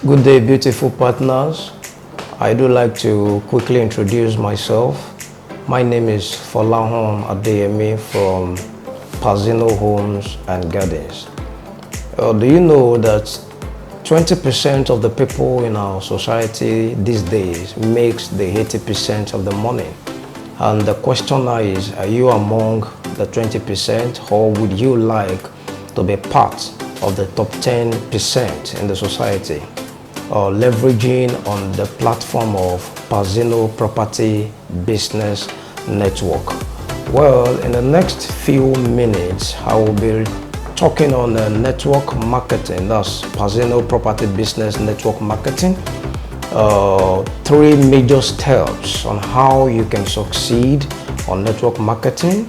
Good day, beautiful partners. I do like to quickly introduce myself. My name is Folahon Adeyemi from Pazino Homes and Gardens. Do you know that 20% of the people in our society these days makes the 80% of the money? And the question now is, are you among the 20%, or would you like to be part of the top 10% in the society? Leveraging on the platform of Pazino Property Business Network. Well, in the next few minutes, I will be talking on network marketing. That's Pazino Property Business Network Marketing. Three major steps on how you can succeed on network marketing,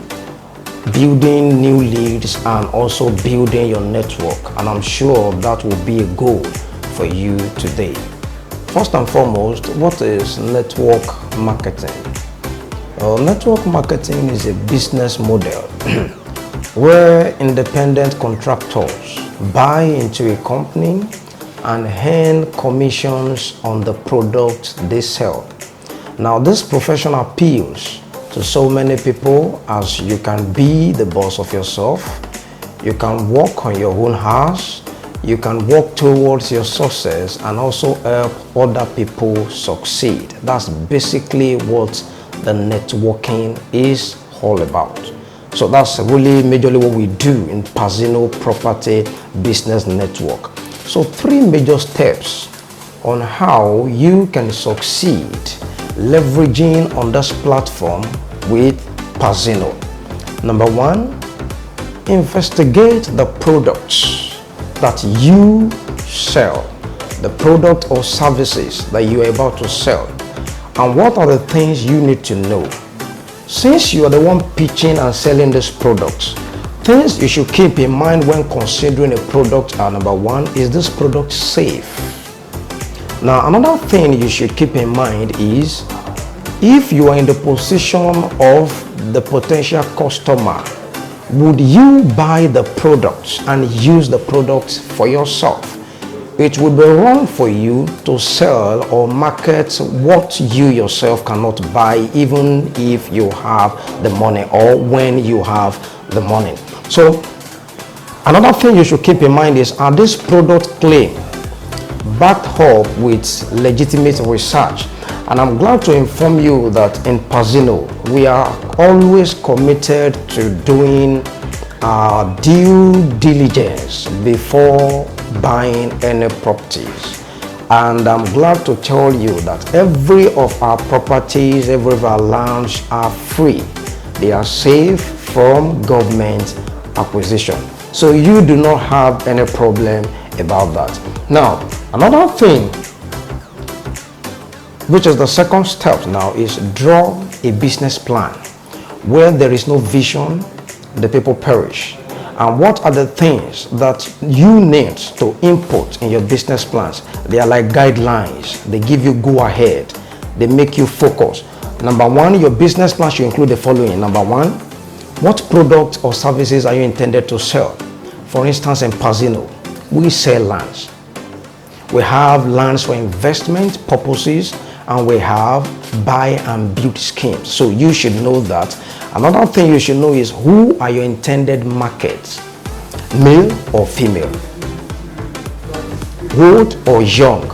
building new leads, and also building your network. And I'm sure that will be a goal for you today. First and foremost, what is network marketing? Network marketing is a business model where independent contractors buy into a company and earn commissions on the product they sell. Now, this profession appeals to so many people, as you can be the boss of yourself, you can work on your own house, you can work towards your success and also help other people succeed. That's basically what the networking is all about. So that's really majorly what we do in Pazino Property Business Network. So three major steps on how you can succeed leveraging on this platform with Pazino. Number one, investigate the products that you sell, the product or services that you are about to sell, and what are the things you need to know. Since you are the one pitching and selling these products, things you should keep in mind when considering a product are: number one, is this product safe? Now, another thing you should keep in mind is, if you are in the position of the potential customer, would you buy the products and use the products for yourself? It would be wrong for you to sell or market what you yourself cannot buy, even if you have the money or when you have the money. So another thing you should keep in mind is, are these product claims backed up with legitimate research? And I'm glad to inform you that in Pazino, we are always committed to doing our due diligence before buying any properties. And I'm glad to tell you that every of our properties, every of our lands are free. They are safe from government acquisition. So you do not have any problem about that. Now, another thing, which is the second step now, is draw a business plan. Where there is no vision, the people perish. And what are the things that you need to input in your business plans? They are like guidelines. They give you go ahead. They make you focus. Number one, your business plan should include the following. Number one, what products or services are you intended to sell? For instance, in Pazino, we sell lands. We have lands for investment purposes, and we have buy and build schemes. So you should know that. Another thing you should know is, who are your intended markets? Male or female? Old or young?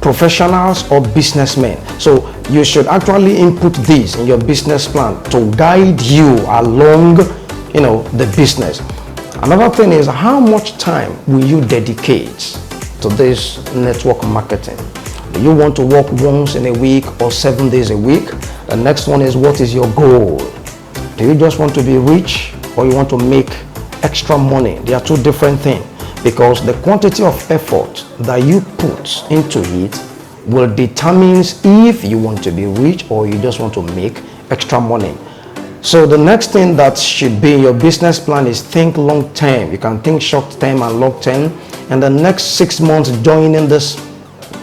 Professionals or businessmen? So you should actually input this in your business plan to guide you along, the business. Another thing is, how much time will you dedicate to this network marketing? Do you want to work once in a week or 7 days a week? The next one is, what is your goal? Do you just want to be rich, or you want to make extra money? They are two different things, because the quantity of effort that you put into it will determine if you want to be rich or you just want to make extra money. So the next thing that should be in your business plan is, think long term. You can think short term and long term. And the next 6 months joining this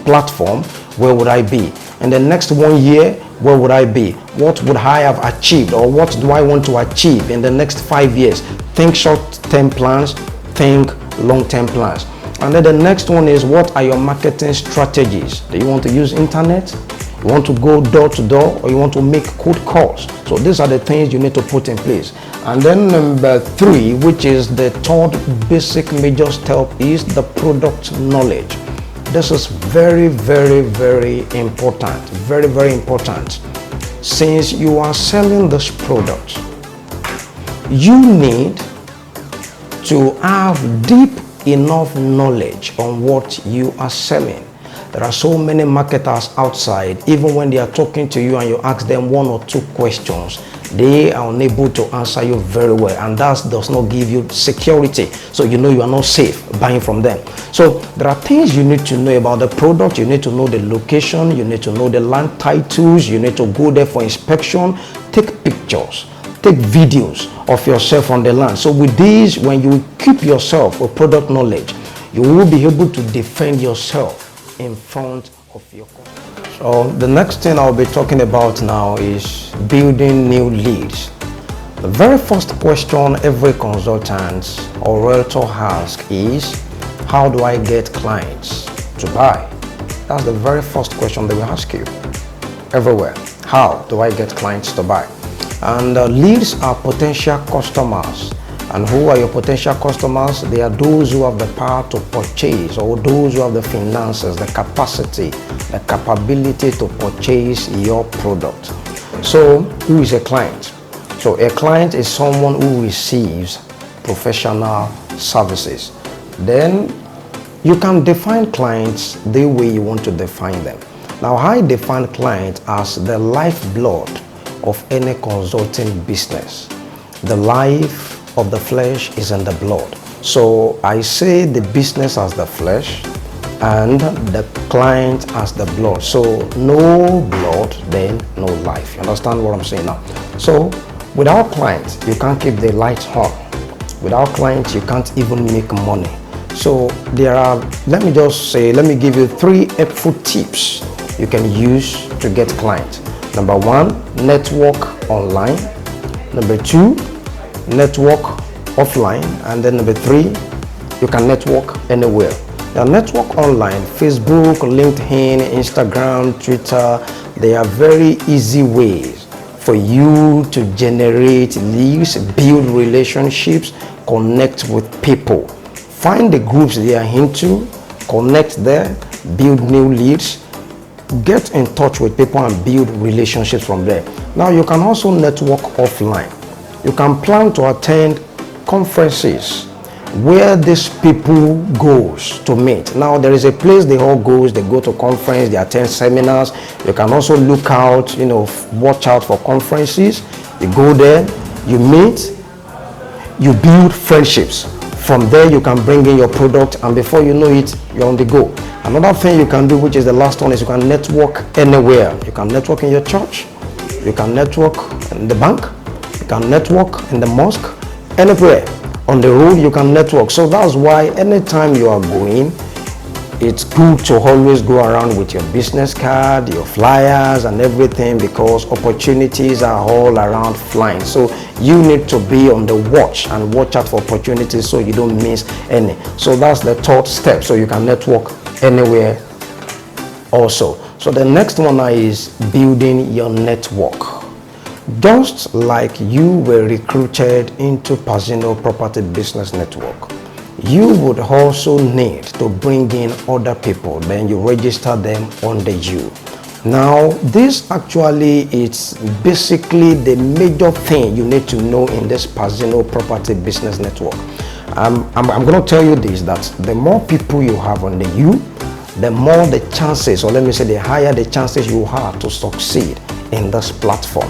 platform, where would I be? In the next 1 year, where would I be? What would I have achieved, or what do I want to achieve in the next 5 years? Think short-term plans, think long-term plans. And then the next one is, what are your marketing strategies? Do you want to use internet? You want to go door to door, or you want to make cold calls? So these are the things you need to put in place. And then number 3, which is the third basic major step, is the product knowledge. This is very, very, very important. Very, very important. Since you are selling this product, you need to have deep enough knowledge on what you are selling. There are so many marketers outside, even when they are talking to you and you ask them 1 or 2 questions, they are unable to answer you very well, and that does not give you security. So you know you are not safe buying from them. So there are things you need to know about the product. You need to know the location, you need to know the land titles, you need to go there for inspection, take pictures, take videos of yourself on the land. So with these, when you keep yourself with product knowledge, you will be able to defend yourself in front of your customer. So the next thing I'll be talking about now is building new leads. The very first question every consultant or realtor asks is, how do I get clients to buy? That's the very first question they will ask you everywhere. How do I get clients to buy? And leads are potential customers. And who are your potential customers? They are those who have the power to purchase, or those who have the finances, the capacity, the capability to purchase your product. So who is a client? So a client is someone who receives professional services. Then you can define clients the way you want to define them. Now, I define client as the lifeblood of any consulting business. The life of the flesh is in the blood. So I say the business as the flesh and the client as the blood. So no blood, then no life. You understand what I'm saying now? So without clients, you can't keep the lights on. Without clients, you can't even make money. So there are, let me give you 3 helpful tips you can use to get clients. Number 1, network online. Number 2, network offline. And then number 3, you can network anywhere. Now, network online, Facebook, LinkedIn, Instagram, Twitter, they are very easy ways for you to generate leads, build relationships, connect with people. Find the groups they are into, connect there, build new leads, get in touch with people and build relationships from there. Now, you can also network offline. You can plan to attend conferences where these people goes to meet. Now, there is a place they all goes, they go to conference, they attend seminars. You can also look out, watch out for conferences. You go there, you meet, you build friendships. From there, you can bring in your product, and before you know it, you're on the go. Another thing you can do, which is the last one, is you can network anywhere. You can network in your church, you can network in the bank, you can network in the mosque, anywhere. On the road, you can network. So that's why anytime you are going, it's good to always go around with your business card, your flyers and everything, because opportunities are all around flying. So you need to be on the watch and watch out for opportunities so you don't miss any. So that's the third step. So you can network anywhere also. So the next one is building your network. Just like you were recruited into Pazino Property Business Network, you would also need to bring in other people. Then you register them under you. Now, this actually is basically the major thing you need to know in this Pazino Property Business Network. I'm going to tell you this, that the more people you have under you, the more the chances, or let me say the higher the chances you have to succeed in this platform.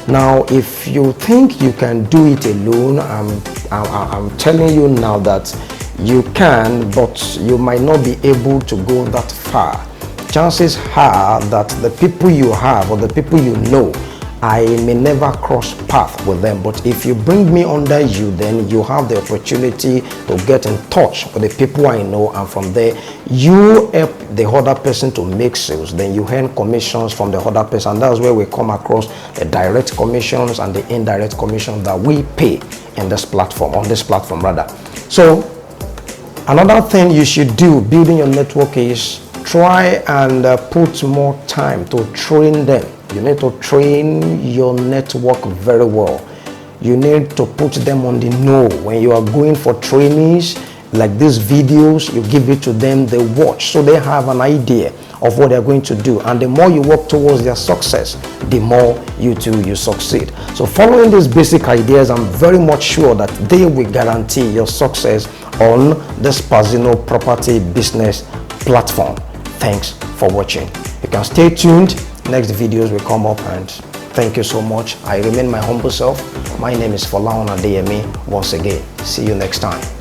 Now, if you think you can do it alone, I'm telling you now that you can, but you might not be able to go that far. Chances are that the people you have or the people you know, I may never cross path with them. But if you bring me under you, then you have the opportunity to get in touch with the people I know, and from there you help the other person to make sales. Then you earn commissions from the other person, and that's where we come across the direct commissions and the indirect commissions that we pay in this platform, on this platform rather. So Another thing you should do building your network is try and put more time to train them. You need to train your network very well. You need to put them on the know. When you are going for trainings like these videos, you give it to them, they watch, so they have an idea of what they're going to do. And the more you work towards their success, the more you succeed. So following these basic ideas, I'm very much sure that they will guarantee your success on this Pazino property business platform. Thanks for watching. You can stay tuned. Next videos will come up, and thank you so much. I remain my humble self. My name is Folahan Adeyemi. Once again, see you next time.